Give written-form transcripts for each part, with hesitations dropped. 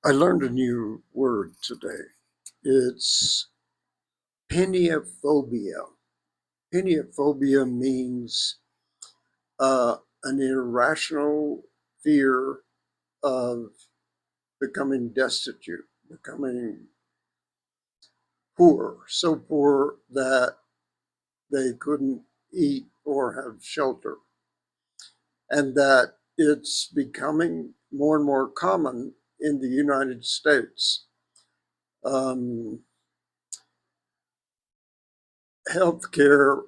I learned a new word today. It's peniophobia. Peniophobia means an irrational fear of becoming destitute, becoming poor, so poor that they couldn't eat or have shelter, and that it's becoming more and more common in the United States. Um, Healthcare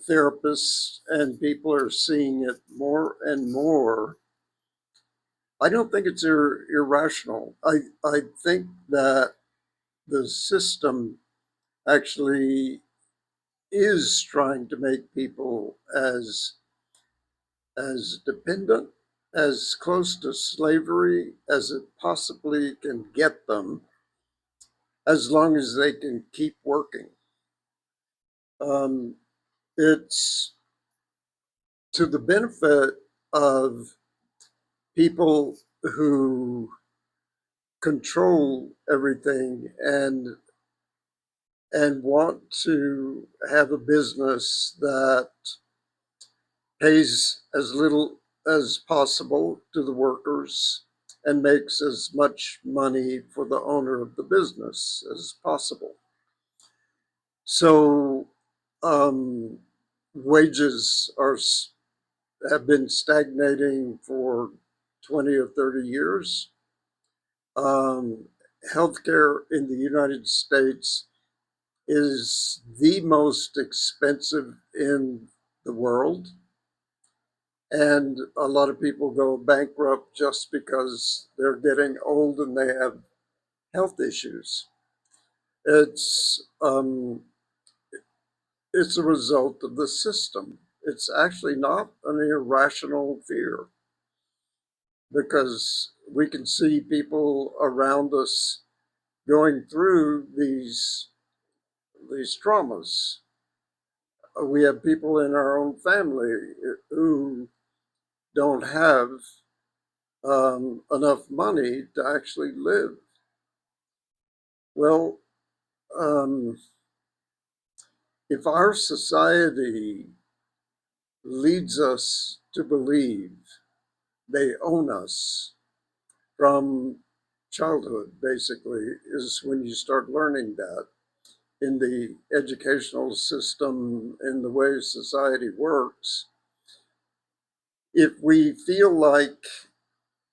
therapists and people are seeing it more and more. I don't think it's irrational. I think that the system actually is trying to make people as dependent, as close to slavery as it possibly can get them, as long as they can keep working. Um, it's to the benefit of people who control everything and want to have a business that pays as little as possible to the workers and makes as much money for the owner of the business as possible. So um, wages have been stagnating for 20 or 30 years. Um, Healthcare in the United States is the most expensive in the world. And a lot of people go bankrupt just because they're getting old and they have health issues. It's, um, it's a result of the system. It's actually not an irrational fear because we can see people around us going through these traumas. We have people in our own family who don't have enough money to actually live. Well, um, if our society leads us to believe they own us from childhood, basically, is when you start learning that in the educational system, in the way society works. If we feel like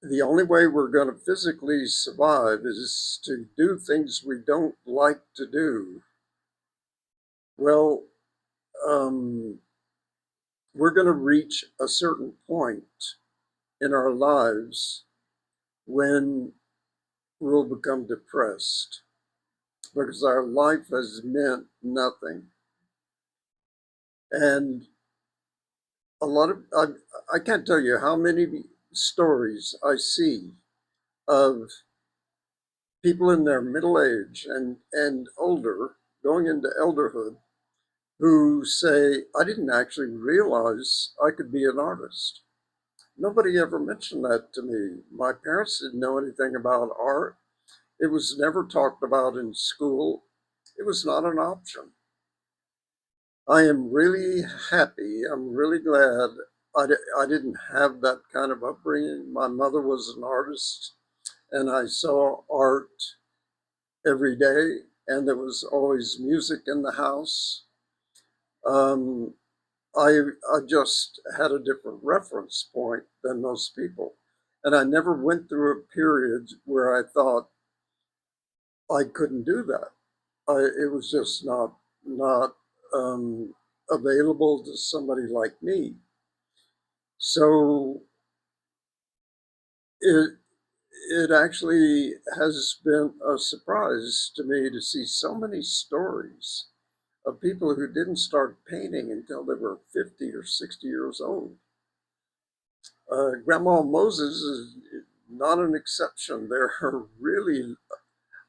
the only way we're going to physically survive is to do things we don't like to do, well, um, we're going to reach a certain point in our lives when we'll become depressed because our life has meant nothing. And a lot of, I can't tell you how many stories I see of people in their middle age and older going into elderhood who say, I didn't actually realize I could be an artist. Nobody ever mentioned that to me. My parents didn't know anything about art. It was never talked about in school. It was not an option. I am really happy. I'm really glad I didn't have that kind of upbringing. My mother was an artist, and I saw art every day, and there was always music in the house. Um, I just had a different reference point than most people. And I never went through a period where I thought I couldn't do that. It was just not um, available to somebody like me. So it it actually has been a surprise to me to see so many stories of people who didn't start painting until they were 50 or 60 years old. Grandma Moses is not an exception. There are really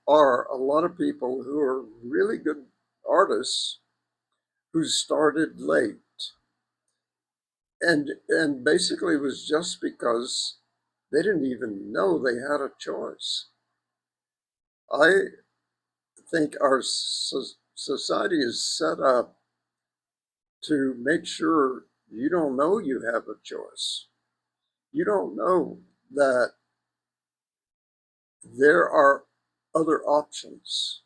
are a lot of people who are really good artists who started late. And basically it was just because they didn't even know they had a choice. I think our society is set up to make sure you don't know you have a choice. You don't know that there are other options.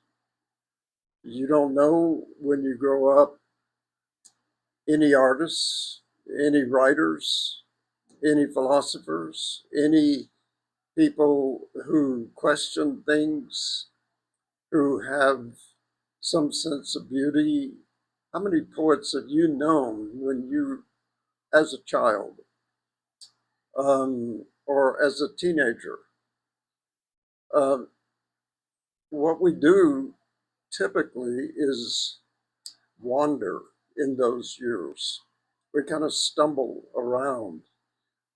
You don't know when you grow up any artists, any writers, any philosophers, any people who question things, who have some sense of beauty. How many poets have you known when you, as a child, or as a teenager? Um, what we do typically is wander in those years. We kind of stumble around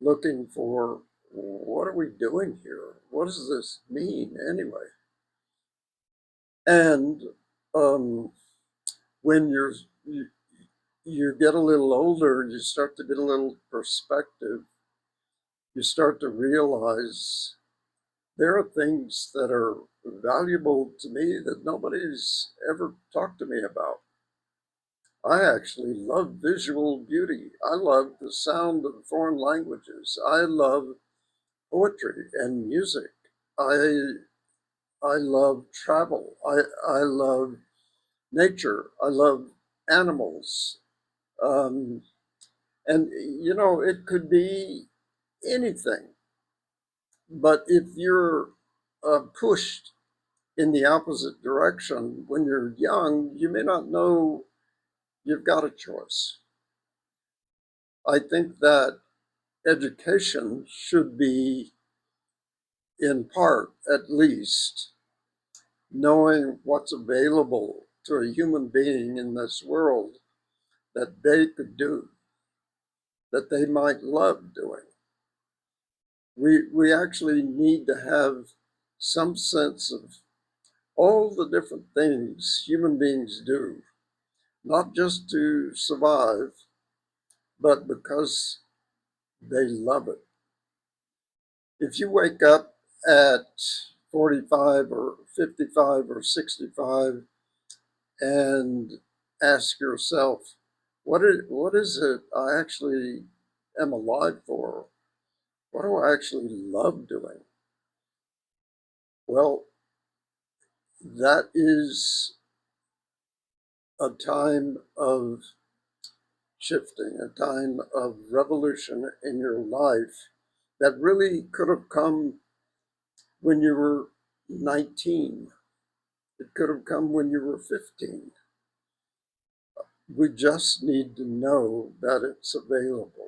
looking for, what are we doing here? What does this mean anyway? And um, when you get a little older, you start to get a little perspective. You start to realize there are things that are valuable to me that nobody's ever talked to me about. I actually love visual beauty. I love the sound of foreign languages. I love poetry and music. I I love travel. I love nature. I love animals. Um, and it could be anything. But if you're pushed in the opposite direction when you're young, you may not know you've got a choice. I think that education should be, in part at least, knowing what's available to a human being in this world that they could do, that they might love doing. We actually need to have some sense of all the different things human beings do, not just to survive, but because they love it. If you wake up at 45 or 55 or 65 and ask yourself, what is it I actually am alive for? What do I actually love doing? Well, that is a time of shifting, a time of revolution in your life that really could have come when you were 19. It could have come when you were 15. We just need to know that it's available.